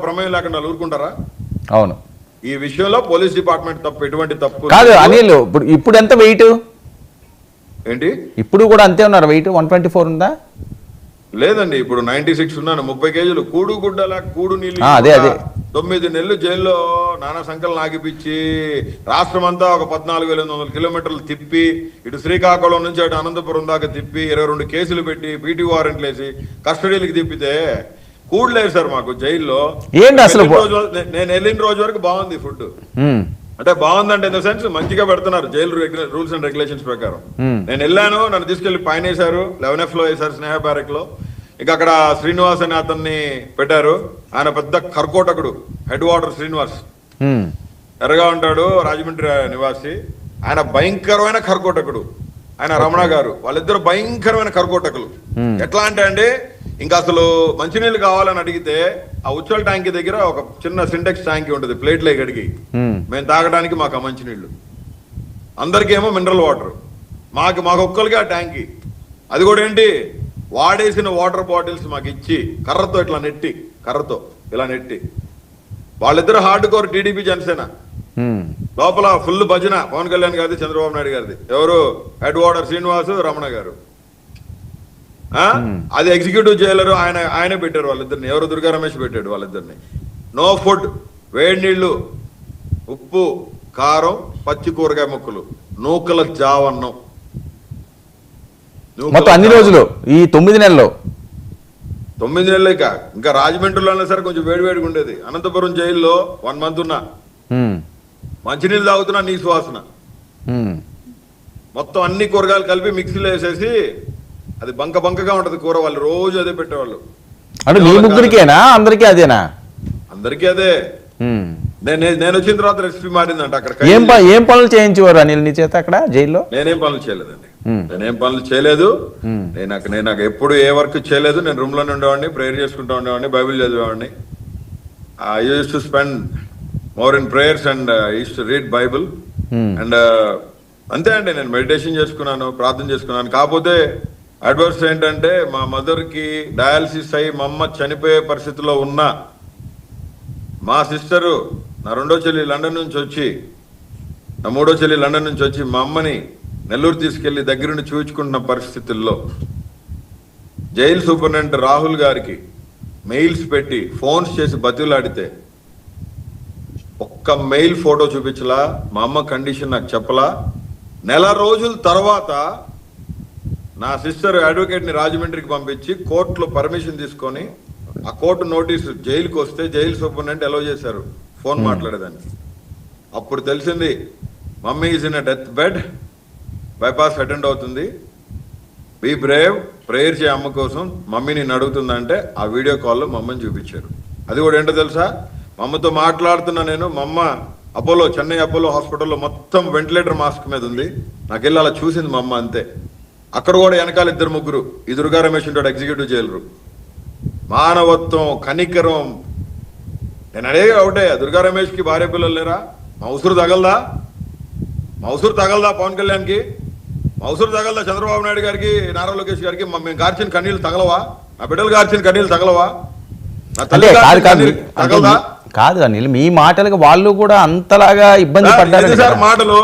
ప్రమేయం లేకుండా ఊరుకుంటారా? అవును, ఈ విషయంలో పోలీస్ డిపార్ట్మెంట్ తప్పు, ఎటువంటి తప్పు కాదు అనిల్. ఇప్పుడు ఎంత వెయిట్ ఏంటి? ఇప్పుడు కూడా అంతే ఉన్నారు వెయిట్? 124 ఉందా? లేదండి, ఇప్పుడు 96 ఉన్నాను. 30 కేజీలు కూడు గుడ్డలా కూడు నీళ్ళు. అదే 9 నెలలు జైల్లో నానా సంఖ్యలు నాగిపించి రాష్ట్రం అంతా ఒక 14,800 కిలోమీటర్లు తిప్పి, ఇటు శ్రీకాకుళం నుంచి అటు అనంతపురం దాకా తిప్పి 22 కేసులు పెట్టి పీటీ వారెంట్లు వేసి కస్టడీలకు తిప్పితే కూడలేదు సార్ మాకు జైల్లో. ఏంటి అసలు? నేను వెళ్ళిన రోజు వరకు బాగుంది ఫుడ్, అంటే బాగుందంటే ఇన్ ద సెన్స్ మంచిగా పెడుతున్నారు జైలు రూల్స్ అండ్ రెగ్యులేషన్స్ ప్రకారం. నేను వెళ్ళాను, నన్ను తీసుకెళ్లి పైన వేశారు, 11F లో వేశారు, స్నేహ బ్యారెక్ లో. ఇక అక్కడ శ్రీనివాస్ అని అతన్ని పెట్టారు. ఆయన పెద్ద కర్కోటకుడు, హెడ్ వాటర్ శ్రీనివాస్, ఎర్రగా ఉంటాడు, రాజమండ్రి నివాసి. ఆయన భయంకరమైన కర్కోటకుడు. ఆయన రమణ గారు, వాళ్ళిద్దరు భయంకరమైన కర్కోటకులు. ఎట్లా అంటే అండి, ఇంకా అసలు మంచినీళ్ళు కావాలని అడిగితే ఆ ఉచ్చల్ ట్యాంకీ దగ్గర ఒక చిన్న సింటెక్స్ ట్యాంకీ ఉంటుంది, ప్లేట్లో గడిగి మేము తాగడానికి మాకు ఆ మంచినీళ్ళు. అందరికేమో మినరల్ వాటర్, మాకు ఒక్కరికి ఆ ట్యాంకీ. అది కూడా ఏంటి, వాడేసిన వాటర్ బాటిల్స్ మాకు ఇచ్చి కర్రతో ఇలా నెట్టి వాళ్ళిద్దరు హార్డ్ కోర్ టీడీపీ జనసేన. లోపల ఫుల్ భజన పవన్ కళ్యాణ్ గారిది, చంద్రబాబు నాయుడు గారిది. ఎవరు? హెడ్ వాటర్ శ్రీనివాసు, రమణ గారు. అది ఎగ్జిక్యూటివ్ జైలర్ ఆయనే పెట్టారు వాళ్ళిద్దరిని. ఎవరు? దుర్గా రమేష్ పెట్టాడు వాళ్ళిద్దరిని. నో ఫుడ్, వేడి నీళ్లు, ఉప్పు, కారం, పచ్చి కూరగాయ ముక్కలు, నూకల జావన్నం. మొత్తం అన్ని రోజులు ఈ 9 నెలల్లో 9 నెలలు. ఇంకా రాజమండ్రిలో అయినా సరే కొంచెం వేడివేడిగా ఉండేది. అనంతపురం జైల్లో 1 మంత్ ఉన్నా, మంచినీళ్ళు తాగుతున్నా నీ సువాసన. మొత్తం అన్ని కూరగాయలు కలిపి మిక్సీలో వేసేసి అది బంకగా ఉంటది కూర. వాళ్ళు రోజు అదే పెట్టేవాళ్ళు. అంటే మీ ముగ్గురికేనా? అందరికీ అదేనా? అందరికీ అదే. నేను వచ్చిన తర్వాత రెసిపీ మారిందంట అక్కడ. ఏం పనులు చేయించేవారు అనిల్ నీ చేత అక్కడ జైల్లో? నేనేం పనులు చేయలేదండి, నేనేం పనులు చేయలేదు. నేను ఎప్పుడు ఏ వర్క్ చేయలేదు. నేను రూమ్ లోనే ఉండేవాడిని, ప్రేయర్ చేసుకుంటూ ఉండేవాడిని, బైబిల్ చదివేవాడిని. I used to spend more in prayers and used to read Bible and అంతే అండి. నేను మెడిటేషన్ చేసుకున్నాను, ప్రార్థన చేసుకున్నాను. కాకపోతే అడ్వర్స్ ఏంటంటే మా మదర్ కి డయాలసిస్ అయ్యి మా అమ్మ చనిపోయే పరిస్థితిలో ఉన్న మా సిస్టరు, నా రెండో చెల్లి లండన్ నుంచి వచ్చి, నా మూడో చెల్లి లండన్ నుంచి వచ్చి మా అమ్మని నెల్లూరు తీసుకెళ్లి దగ్గరుండి చూపించుకుంటున్న పరిస్థితుల్లో జైలు సూపరింటెండెంట్ రాహుల్ గారికి మెయిల్స్ పెట్టి ఫోన్స్ చేసి బతిలాడితే ఒక్క మెయిల్ ఫోటో చూపించలా, మా అమ్మ కండిషన్ నాకు చెప్పలా. నెల రోజుల తర్వాత నా సిస్టర్ అడ్వకేట్ ని రాజమండ్రికి పంపించి కోర్టులో పర్మిషన్ తీసుకొని ఆ కోర్టు నోటీసు జైలుకి వస్తే జైలు సూపరింటెండెంట్ అలౌ చేశారు ఫోన్ మాట్లాడేదాన్ని. అప్పుడు తెలిసింది mummy is in a death bed, bypass attend అవుతుంది, బీ బ్రేవ్, ప్రేయర్ చేయ అమ్మ కోసం, మమ్మీ నేను అడుగుతుందంటే ఆ వీడియో కాల్లో మా అమ్మని చూపించారు. అది కూడా ఏంటో తెలుసా, మా అమ్మతో మాట్లాడుతున్నా నేను. మా అమ్మ అపోలో, చెన్నై అపోలో హాస్పిటల్లో మొత్తం వెంటిలేటర్ మాస్క్ మీద ఉంది. నాకు వెళ్ళి అలా చూసింది మా అమ్మ, అంతే. అక్కడ కూడా వెనకాల 2 ఈ దుర్గా రమేష్ ఉంటాడు, ఎగ్జిక్యూటివ్ జైలరు. మానవత్వం, కనికరం. నేను అడిగే ఒకటే, దుర్గా రమేష్ కి భార్య పిల్లలు లేరా? మా ఉసురు తగలదా పవన్ కళ్యాణ్ కి? మా ఉసురు తగలదా చంద్రబాబు నాయుడు గారికి, నారా లోకేష్ గారికి? మేము గార్చిన కన్నీళ్ళు తగలవా? నా బిడ్డలు గార్చిన కన్నీళ్ళు తగలవా? నా తల్లి తగలదా? కాదు అనిల్, మీ మాటలకు వాళ్ళు కూడా అంతలాగా ఇబ్బంది పడ్డారు మాటలు